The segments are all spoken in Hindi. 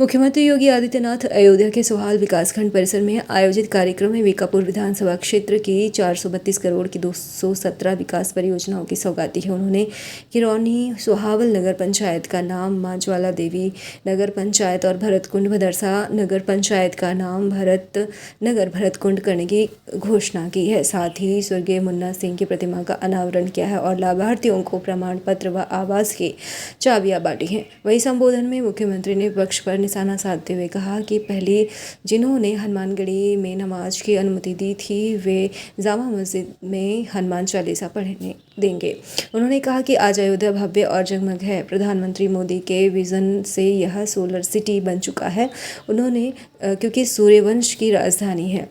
मुख्यमंत्री योगी आदित्यनाथ अयोध्या के सोहाल विकासखंड परिसर में आयोजित कार्यक्रम में वीकापुर विधानसभा क्षेत्र की 432 करोड़ की 217 विकास परियोजनाओं की सौगात दी है। उन्होंने किरौनी सोहावल नगर पंचायत का नाम मां ज्वाला देवी नगर पंचायत और भरतकुंड भदरसा नगर पंचायत का नाम भरत नगर भरतकुंड करने की घोषणा की है। साथ ही स्वर्गीय मुन्ना सिंह की प्रतिमा का अनावरण किया है और लाभार्थियों को प्रमाण पत्र व आवास की चाबियां बांटी हैं। वहीं संबोधन में मुख्यमंत्री ने विपक्ष पर निशाना साधते हुए कहा कि पहले जिन्होंने हनुमानगढ़ी में नमाज की अनुमति दी थी वे जामा मस्जिद में हनुमान चालीसा पढ़ने देंगे। उन्होंने कहा कि आज अयोध्या भव्य और जगमग है। प्रधानमंत्री मोदी के विजन से यह सोलर सिटी बन चुका है। उन्होंने क्योंकि सूर्यवंश की राजधानी है।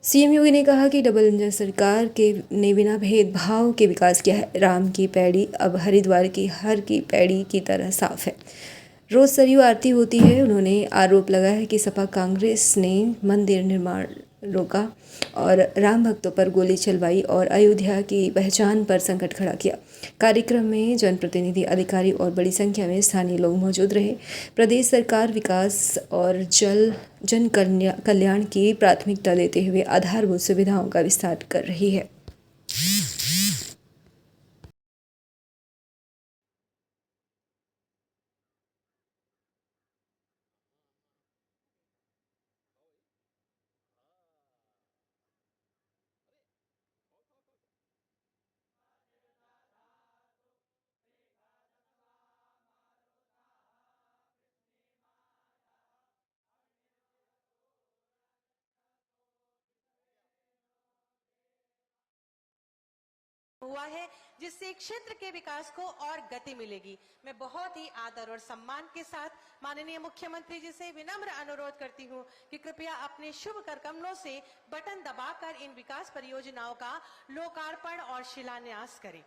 सीएम योगी ने कहा कि डबल इंजन सरकार ने बिना भेदभाव के विकास किया है। राम की पैड़ी अब हरिद्वार की हर की पैड़ी की तरह साफ है। रोज सरयू आरती होती है। उन्होंने आरोप लगाया कि सपा कांग्रेस ने मंदिर निर्माण रोका और राम भक्तों पर गोली चलवाई और अयोध्या की पहचान पर संकट खड़ा किया। कार्यक्रम में जनप्रतिनिधि, अधिकारी और बड़ी संख्या में स्थानीय लोग मौजूद रहे। प्रदेश सरकार विकास और जन कल्याण की प्राथमिकता देते हुए आधारभूत सुविधाओं का विस्तार कर रही है। हुआ है, जिससे क्षेत्र के विकास को और गति मिलेगी। मैं बहुत ही आदर और सम्मान के साथ माननीय मुख्यमंत्री जी से विनम्र अनुरोध करती हूं कि कृपया अपने शुभ कर कमलों से बटन दबाकर इन विकास परियोजनाओं का लोकार्पण और शिलान्यास करें।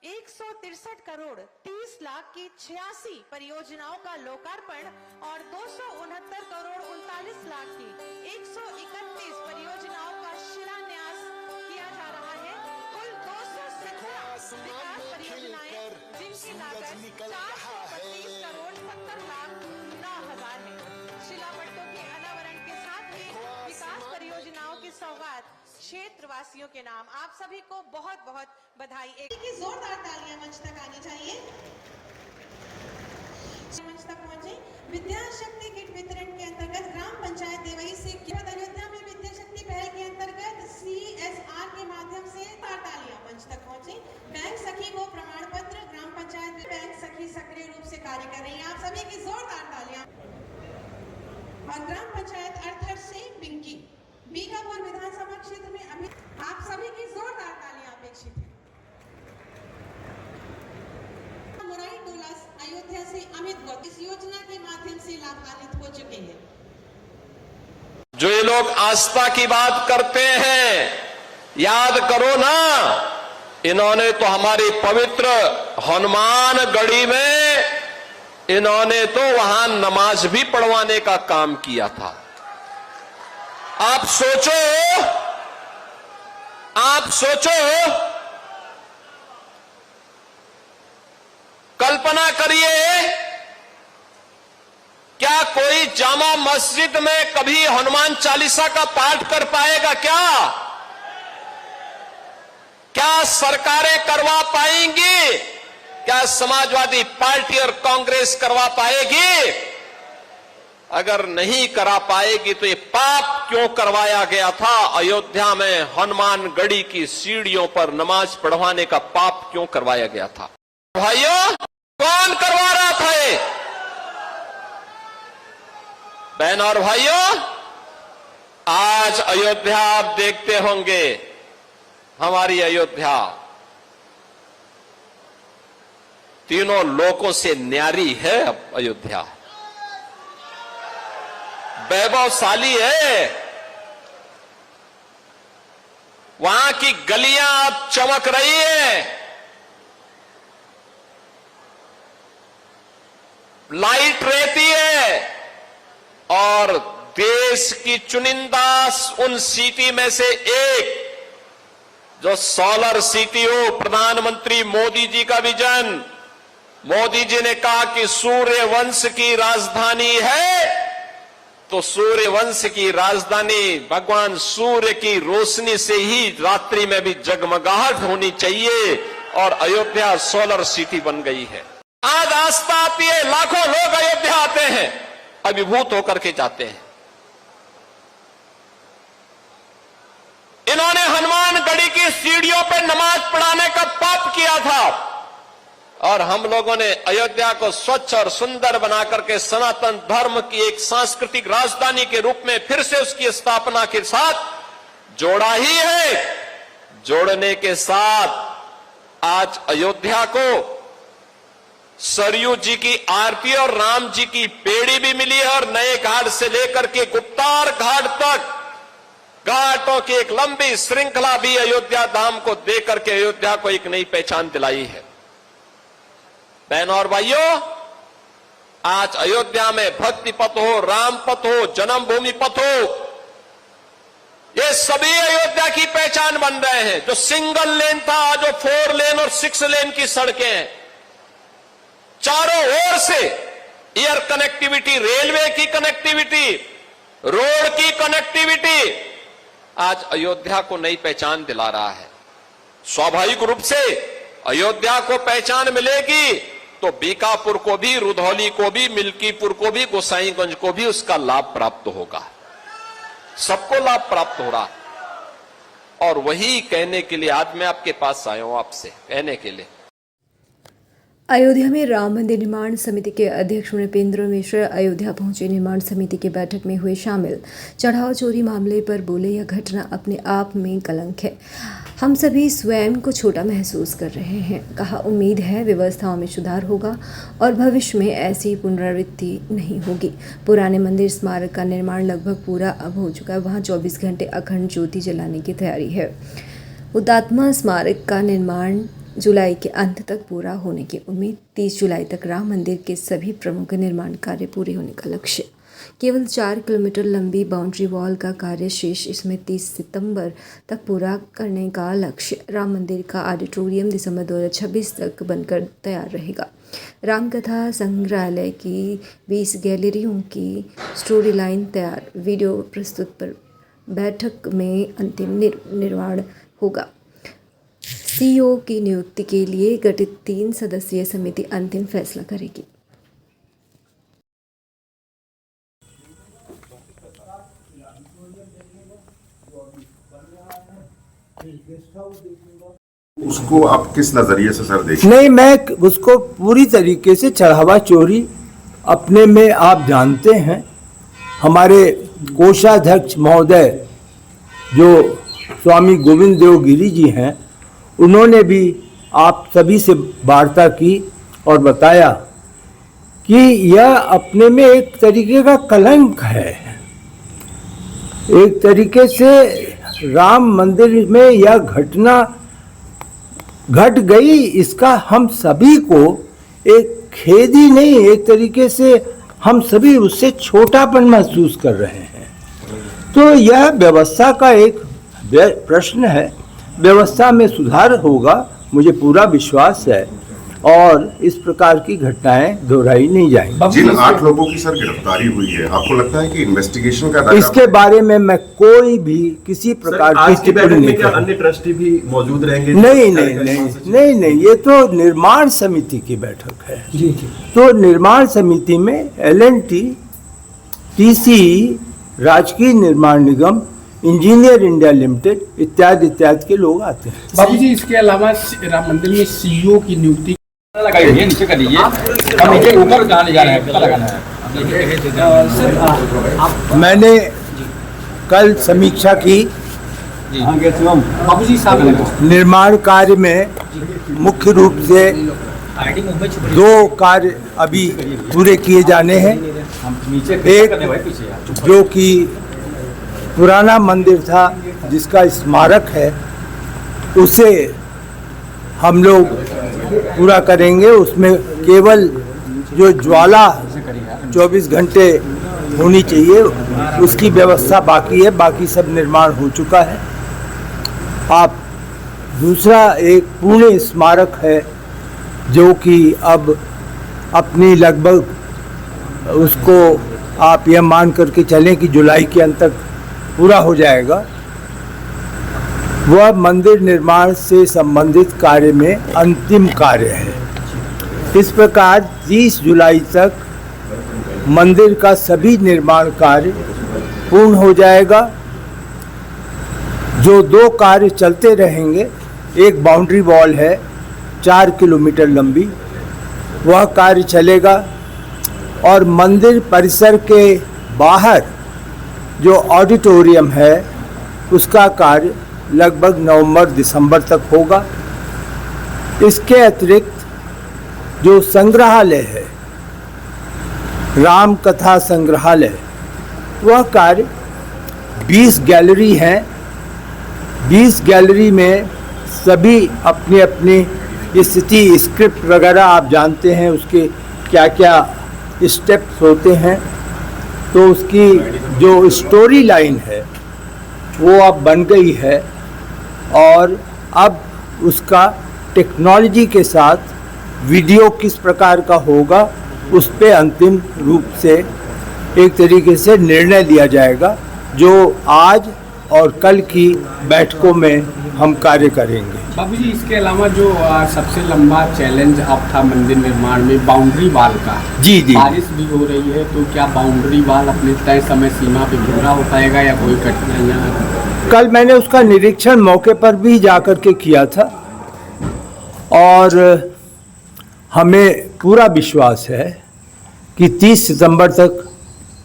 163 करोड़ 30 लाख की 86 परियोजनाओं का लोकार्पण और 269 करोड़ 39 लाख की 131 परियोजनाओं का शिलान्यास किया जा रहा है। कुल 217 विकास परियोजनाएं जिनकी लागत 432 करोड़ 70 लाख 9,000 है। शिलापट्टों के अनावरण के साथ ही विकास परियोजनाओं की सौगात क्षेत्रवासियों के नाम आप सभी को बहुत बहुत बधाई। एक की जोरदार तालियां मंच तक आनी चाहिए। मंच तक पहुंचे। विद्या शक्ति किट वितरण के अंतर्गत ग्राम पंचायत देवई से अयोध्या में विद्या शक्ति पहल के अंतर्गत CSR के माध्यम से तालियां मंच तक पहुंचे। बैंक सखी को प्रमाण पत्र, ग्राम पंचायत में बैंक सखी सक्रिय रूप से कार्य कर रही है। आप सभी की जोरदार तालियां। और ग्राम पंचायत अर्थर से पिंकी वीकापुर विधानसभा क्षेत्र में अभी आप सभी की जोरदार तालियां अपेक्षित है। मुराई टोला अयोध्या से अमित गौतम इस योजना के माध्यम से लाभान्वित हो चुके हैं। जो ये लोग आस्था की बात करते हैं, याद करो ना, इन्होंने तो हमारी पवित्र हनुमानगढ़ी में इन्होंने तो वहां नमाज भी पढ़वाने का काम किया था। आप सोचो, कल्पना करिए, क्या कोई जामा मस्जिद में कभी हनुमान चालीसा का पाठ कर पाएगा? क्या सरकारें करवा पाएंगी? क्या समाजवादी पार्टी और कांग्रेस करवा पाएगी? अगर नहीं करा पाएगी तो ये पाप क्यों करवाया गया था? अयोध्या में हनुमानगढ़ी की सीढ़ियों पर नमाज पढ़वाने का पाप क्यों करवाया गया था? भाइयों, कौन करवा रहा था ये? बहन और भाइयों, आज अयोध्या आप देखते होंगे, हमारी अयोध्या तीनों लोकों से न्यारी है। अब अयोध्या वैभवशाली है। वहां की गलियां अब चमक रही है, लाइट रहती है और देश की चुनिंदा उन सिटी में से एक जो सोलर सिटी हो, प्रधानमंत्री मोदी जी का विजन, मोदी जी ने कहा कि सूर्य वंश की राजधानी है, तो सूर्य वंश की राजधानी भगवान सूर्य की रोशनी से ही रात्रि में भी जगमगाहट होनी चाहिए, और अयोध्या सोलर सिटी बन गई है। आज आस्था आती है, लाखों लोग अयोध्या आते हैं, अभिभूत होकर के जाते हैं। इन्होंने हनुमानगढ़ी की सीढ़ियों पर नमाज पढ़ाने का पाप किया था, और हम लोगों ने अयोध्या को स्वच्छ और सुंदर बनाकर के सनातन धर्म की एक सांस्कृतिक राजधानी के रूप में फिर से उसकी स्थापना के साथ जोड़ा ही है। जोड़ने के साथ आज अयोध्या को सरयू जी की आरती और राम जी की पेड़ी भी मिली है, और नए घाट से लेकर के गुप्तार घाट तक घाटों की एक लंबी श्रृंखला भी अयोध्या धाम को देकर के अयोध्या को एक नई पहचान दिलाई है। बहनों और भाइयों, आज अयोध्या में भक्ति पथ हो, राम पथ हो, जन्मभूमि पथ हो, ये सभी अयोध्या की पहचान बन रहे हैं। जो सिंगल लेन था, जो 4 लेन और 6 लेन की सड़कें हैं, चारों ओर से एयर कनेक्टिविटी, रेलवे की कनेक्टिविटी, रोड की कनेक्टिविटी आज अयोध्या को नई पहचान दिला रहा है। स्वाभाविक रूप से अयोध्या को पहचान मिलेगी तो बीकापुर को भी, रुधौली को भी, मिल्कीपुर को भी, गोसाईगंज को भी उसका लाभ प्राप्त होगा। सबको लाभ प्राप्त हो रहा है, और वही कहने के लिए आज मैं आपके पास आया हूं, आपसे कहने के लिए। अयोध्या में राम मंदिर निर्माण समिति के अध्यक्ष नृपेंद्र मिश्र अयोध्या पहुंचे। निर्माण समिति की बैठक में हुए शामिल। चढ़ाव चोरी मामले पर बोले, यह घटना अपने आप में कलंक है। हम सभी स्वयं को छोटा महसूस कर रहे हैं। कहा, उम्मीद है व्यवस्थाओं में सुधार होगा और भविष्य में ऐसी पुनरावृत्ति नहीं होगी। पुराने मंदिर स्मारक का निर्माण लगभग पूरा अब हो चुका है। वहाँ 24 घंटे अखंड ज्योति जलाने की तैयारी है। हुतात्मा स्मारक का निर्माण जुलाई के अंत तक पूरा होने की उम्मीद। 30 जुलाई तक राम मंदिर के सभी प्रमुख निर्माण कार्य पूरे होने का लक्ष्य। केवल 4 किलोमीटर लंबी बाउंड्री वॉल का कार्य शेष, इसमें 30 सितंबर तक पूरा करने का लक्ष्य। राम मंदिर का ऑडिटोरियम दिसंबर 2026 तक बनकर तैयार रहेगा। रामकथा संग्रहालय की 20 गैलरियों की स्टोरी लाइन तैयार। वीडियो प्रस्तुत पर बैठक में अंतिम निर्माण होगा। सीईओ की नियुक्ति के लिए गठित 3 सदस्यीय समिति अंतिम फैसला करेगी। उसको आप किस नजरिए से सर देखते? नहीं, मैं उसको पूरी तरीके से चढ़ावा चोरी अपने में, आप जानते हैं हमारे कोषाध्यक्ष महोदय जो स्वामी गोविंद देव गिरी जी हैं, उन्होंने भी आप सभी से वार्ता की और बताया कि यह अपने में एक तरीके का कलंक है। एक तरीके से राम मंदिर में यह घटना घट गई, इसका हम सभी को एक खेद ही नहीं, एक तरीके से हम सभी उससे छोटापन महसूस कर रहे हैं। तो यह व्यवस्था का एक प्रश्न है। व्यवस्था में सुधार होगा, मुझे पूरा विश्वास है, और इस प्रकार की घटनाएं दोहराई नहीं जाएंगी। जिन 8 लोगों की सर गिरफ्तारी हुई है, आपको लगता है कि इन्वेस्टिगेशन का इसके बारे में मैं कोई भी किसी प्रकार की टिप्पणी नहीं करूंगा। अन्य ट्रस्टी भी मौजूद रहेंगे? नहीं, ये तो निर्माण समिति की बैठक है। तो निर्माण समिति में LNT, TCE, राजकीय निर्माण निगम, इंजीनियर इंडिया लिमिटेड इत्यादि के लोग आते हैं। बाबू जी, इसके अलावा राम मंदिर में सीईओ की नियुक्ति लगाइए, नीचे कर लीजिए, हम नीचे ऊपर कहाँ ले जा रहे हैं, पता लगाना है। मैंने कल समीक्षा की। बाबू जी, निर्माण कार्य में मुख्य रूप से 2 कार्य अभी पूरे किए जाने हैं। एक जो कि पुराना मंदिर था जिसका स्मारक है, उसे हम लोग पूरा करेंगे। उसमें केवल जो ज्वाला 24 घंटे होनी चाहिए उसकी व्यवस्था बाकी है, बाकी सब निर्माण हो चुका है। दूसरा एक पुणे स्मारक है जो कि अब अपनी लगभग उसको आप यह मान करके चलें कि जुलाई के अंत तक पूरा हो जाएगा। वह मंदिर निर्माण से संबंधित कार्य में अंतिम कार्य है। इस प्रकार 30 जुलाई तक मंदिर का सभी निर्माण कार्य पूर्ण हो जाएगा। जो 2 कार्य चलते रहेंगे, एक बाउंड्री वॉल है 4 किलोमीटर लंबी, वह कार्य चलेगा, और मंदिर परिसर के बाहर जो ऑडिटोरियम है उसका कार्य लगभग नवंबर-दिसंबर तक होगा। इसके अतिरिक्त जो संग्रहालय है, राम कथा संग्रहालय, वह कार्य 20 गैलरी हैं। 20 गैलरी में सभी अपनी अपनी स्थिति, स्क्रिप्ट वगैरह आप जानते हैं, उसके क्या क्या स्टेप्स होते हैं, तो उसकी जो स्टोरी लाइन है वो अब बन गई है, और अब उसका टेक्नोलॉजी के साथ वीडियो किस प्रकार का होगा उस पे अंतिम रूप से एक तरीके से निर्णय लिया जाएगा, जो आज और कल की बैठकों में हम कार्य करेंगे। बाबूजी, इसके अलावा जो सबसे लंबा चैलेंज अब था मंदिर निर्माण में, बाउंड्री वाल का। जी जी। बारिश भी हो रही है, तो क्या बाउंड्री वाल अपने तय समय सीमा पे पूरा हो पाएगा या कोई कठिनाइयाँ? कल मैंने उसका निरीक्षण मौके पर भी जाकर के किया था, और हमें पूरा विश्वास है कि 30 सितंबर तक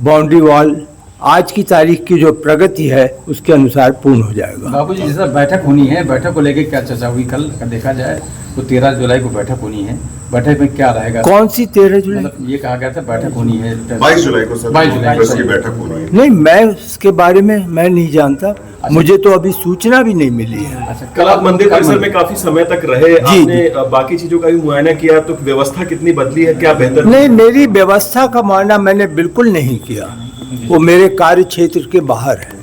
बाउंड्री वॉल आज की तारीख की जो प्रगति है उसके अनुसार पूर्ण हो जाएगा। बाबूजी, जैसा बैठक होनी है, बैठक को लेके क्या चर्चा हुई? कल अगर देखा जाए तो 13 जुलाई को बैठक होनी है। बैठक में क्या रहेगा? कौन सी 13 जुलाई? मतलब ये कहा गया था बैठक होनी है 22 जुलाई को सर, 22 जुलाई कांग्रेस की बैठक होनी है। नहीं, मैं उसके बारे में मैं नहीं जानता, मुझे तो अभी सूचना भी नहीं मिली है। अच्छा, कल आप मंदिर परिसर में काफी समय तक रहे, आपने बाकी चीजों का भी मुआयना किया, तो व्यवस्था कितनी बदली है, क्या बेहतर? नहीं, मेरी व्यवस्था का मुआयना मैंने बिल्कुल नहीं किया, वो मेरे कार्य क्षेत्र के बाहर है।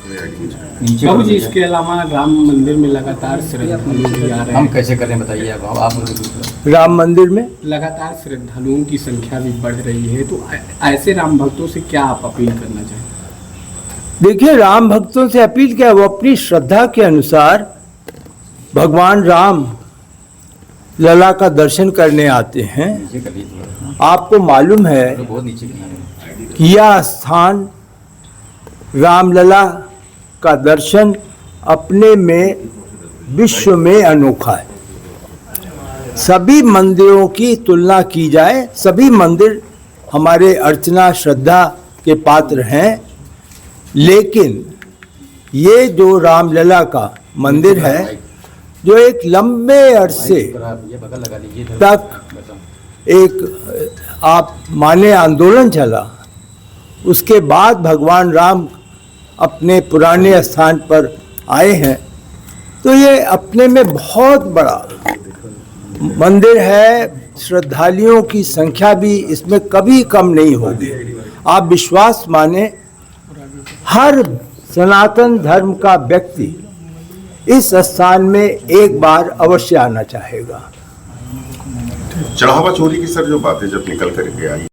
बाबूजी, इसके अलावा राम मंदिर में लगातार श्रद्धालु भी आ रहे हम हैं। कैसे करें बताइए आप राम मंदिर में लगातार श्रद्धालुओं की संख्या भी बढ़ रही है, तो ऐसे राम भक्तों से क्या आप अपील करना चाहेंगे? देखिए, राम भक्तों से अपील क्या, वो अपनी श्रद्धा के अनुसार भगवान राम लला का दर्शन करने आते हैं। नीचे कर लीजिए, आपको मालूम है बहुत नीचे की कि यह स्थान रामलला का दर्शन अपने में विश्व में अनोखा है। सभी मंदिरों की तुलना की जाए, सभी मंदिर हमारे अर्चना श्रद्धा के पात्र हैं, लेकिन ये जो रामलला का मंदिर है, जो एक लंबे अरसे तक एक आप माने आंदोलन चला, उसके बाद भगवान राम अपने पुराने स्थान पर आए हैं, तो ये अपने में बहुत बड़ा मंदिर है। श्रद्धालुओं की संख्या भी इसमें कभी कम नहीं होगी। आप विश्वास माने, हर सनातन धर्म का व्यक्ति इस स्थान में एक बार अवश्य आना चाहेगा। चढ़ावा चोरी की सर जो बातें जब निकल करके आई,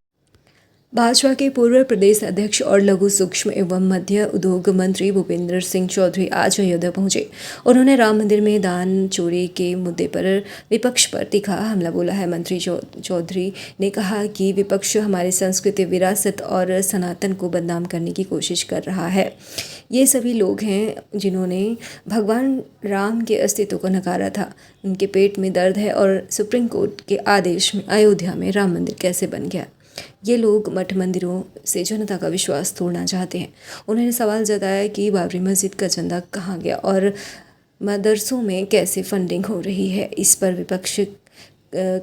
भाजपा के पूर्व प्रदेश अध्यक्ष और लघु सूक्ष्म एवं मध्य उद्योग मंत्री भूपेंद्र सिंह चौधरी आज अयोध्या पहुंचे। उन्होंने राम मंदिर में दान चोरी के मुद्दे पर विपक्ष पर तीखा हमला बोला है। मंत्री चौधरी ने कहा कि विपक्ष हमारी संस्कृति, विरासत और सनातन को बदनाम करने की कोशिश कर रहा है। ये सभी लोग हैं जिन्होंने भगवान राम के अस्तित्व को नकारा था। उनके पेट में दर्द है और सुप्रीम कोर्ट के आदेश में अयोध्या में राम मंदिर कैसे बन गया। ये लोग मठ मंदिरों से जनता का विश्वास तोड़ना चाहते हैं। उन्होंने सवाल जताया कि बाबरी मस्जिद का चंदा कहाँ गया और मदरसों में कैसे फंडिंग हो रही है। इस पर विपक्ष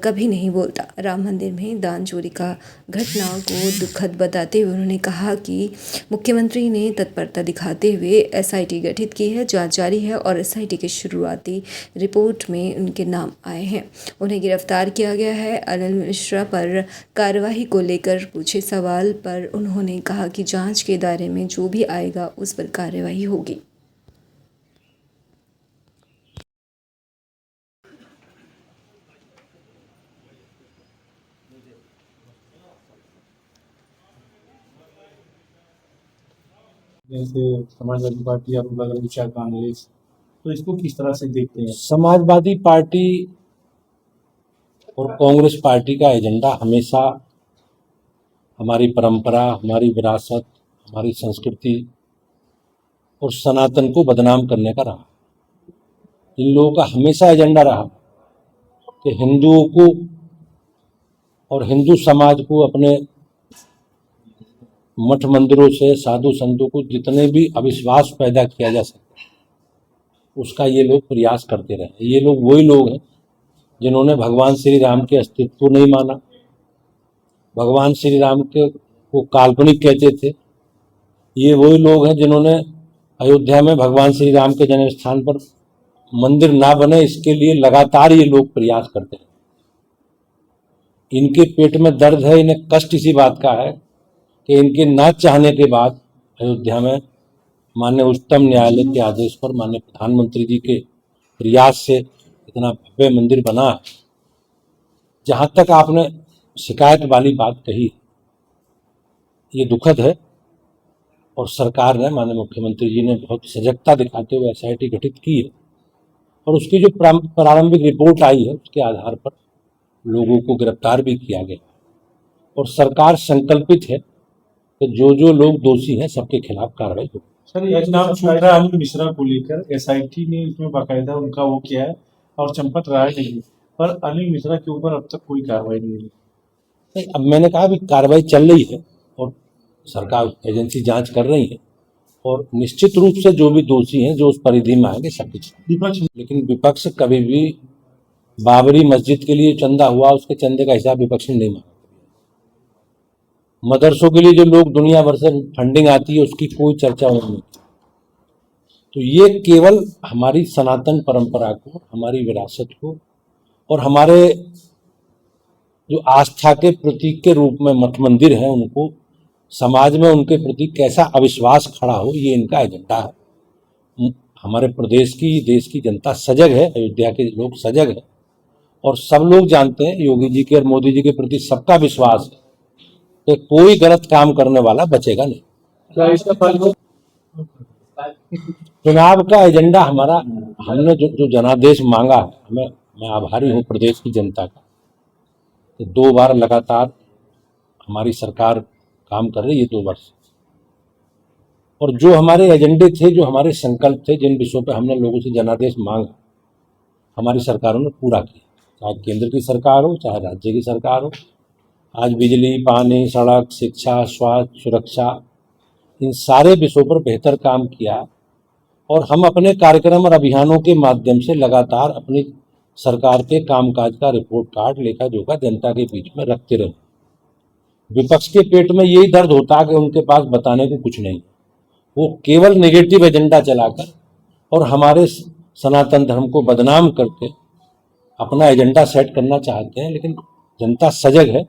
कभी नहीं बोलता। राम मंदिर में दान चोरी का घटना को दुखद बताते हुए उन्होंने कहा कि मुख्यमंत्री ने तत्परता दिखाते हुए एसआईटी गठित की है, जांच जारी है और एसआईटी की शुरुआती रिपोर्ट में उनके नाम आए हैं। उन्हें गिरफ्तार किया गया है। अनिल मिश्रा पर कार्रवाई को लेकर पूछे सवाल पर उन्होंने कहा कि जांच के दायरे में जो भी आएगा उस पर कार्रवाई होगी। जैसे समाजवादी पार्टी और अलग अलग विचार कांग्रेस, तो इसको किस तरह से देखते हैं? समाजवादी पार्टी और कांग्रेस पार्टी का एजेंडा हमेशा हमारी परंपरा, हमारी विरासत, हमारी संस्कृति और सनातन को बदनाम करने का रहा। इन लोगों का हमेशा एजेंडा रहा कि हिंदुओं को और हिंदू समाज को अपने मठ मंदिरों से, साधु संतों को जितने भी अविश्वास पैदा किया जा सकता उसका ये लोग प्रयास करते रहे। ये लोग वही लोग हैं जिन्होंने भगवान श्री राम के अस्तित्व को नहीं माना, भगवान श्री राम के को काल्पनिक कहते थे। ये वही लोग हैं जिन्होंने अयोध्या में भगवान श्री राम के जन्म स्थान पर मंदिर ना बने, इसके लिए लगातार ये लोग प्रयास करते हैं। इनके पेट में दर्द है, इन्हें कष्ट इसी बात का है कि इनके ना चाहने के बाद अयोध्या में माननीय उच्चतम न्यायालय के आदेश पर, माननीय प्रधानमंत्री जी के प्रयास से इतना भव्य मंदिर बना है। जहाँ तक आपने शिकायत वाली बात कही, ये दुखद है और सरकार ने, माननीय मुख्यमंत्री जी ने बहुत सजगता दिखाते हुए SIT गठित की है और उसकी जो प्रारंभिक रिपोर्ट आई है उसके आधार पर लोगों को गिरफ्तार भी किया गया और सरकार संकल्पित है कि जो जो लोग दोषी हैं सबके खिलाफ कार्रवाई हो। सर, एक नाम छूट रहा है अनिल मिश्रा को लेकर, SIT ने इसमें बाकायदा उनका वो किया है और चंपत राय नहीं, पर अनिल मिश्रा के ऊपर अब तक कोई कार्रवाई नहीं हुई। नहीं, अब मैंने कहा भी कार्रवाई चल रही है और सरकार एजेंसी जांच कर रही है और निश्चित रूप से जो भी दोषी हैं, जो उस परिधि में आएंगे सबके विपक्ष, लेकिन विपक्ष कभी भी बाबरी मस्जिद के लिए चंदा हुआ, उसके चंदे का हिसाब विपक्ष ने नहीं मांगा। मदरसों के लिए जो लोग दुनिया भर से फंडिंग आती है उसकी कोई चर्चा नहीं। तो ये केवल हमारी सनातन परंपरा को, हमारी विरासत को और हमारे जो आस्था के प्रतीक के रूप में मठ मंदिर हैं उनको समाज में उनके प्रति कैसा अविश्वास खड़ा हो, ये इनका एजेंडा है। हमारे प्रदेश की, देश की जनता सजग है, अयोध्या के लोग सजग है और सब लोग जानते हैं योगी जी के और मोदी जी के प्रति सबका विश्वास है कि कोई गलत काम करने वाला बचेगा नहीं। चुनाव का एजेंडा हमारा, हमने जो जनादेश मांगा है, मैं आभारी हूँ प्रदेश की जनता का कि 2 बार लगातार हमारी सरकार काम कर रही है 2 वर्ष, और जो हमारे एजेंडे थे, जो हमारे संकल्प थे, जिन विषयों पे हमने लोगों से जनादेश मांगा, हमारी सरकारों ने पूरा किया। चाहे केंद्र की सरकार हो, चाहे राज्य की सरकार हो। आज बिजली, पानी, सड़क, शिक्षा, स्वास्थ्य, सुरक्षा, इन सारे विषयों पर बेहतर काम किया और हम अपने कार्यक्रम और अभियानों के माध्यम से लगातार अपनी सरकार के कामकाज का रिपोर्ट कार्ड, लेखा जोखा जनता के बीच में रखते रहे। विपक्ष के पेट में यही दर्द होता है कि उनके पास बताने को कुछ नहीं, वो केवल नेगेटिव एजेंडा चलाकर और हमारे सनातन धर्म को बदनाम करके अपना एजेंडा सेट करना चाहते हैं। लेकिन जनता सजग है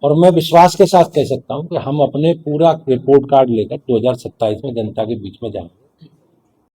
और मैं विश्वास के साथ कह सकता हूं कि हम अपने पूरा रिपोर्ट कार्ड लेकर 2027 में जनता के बीच में जाएंगे।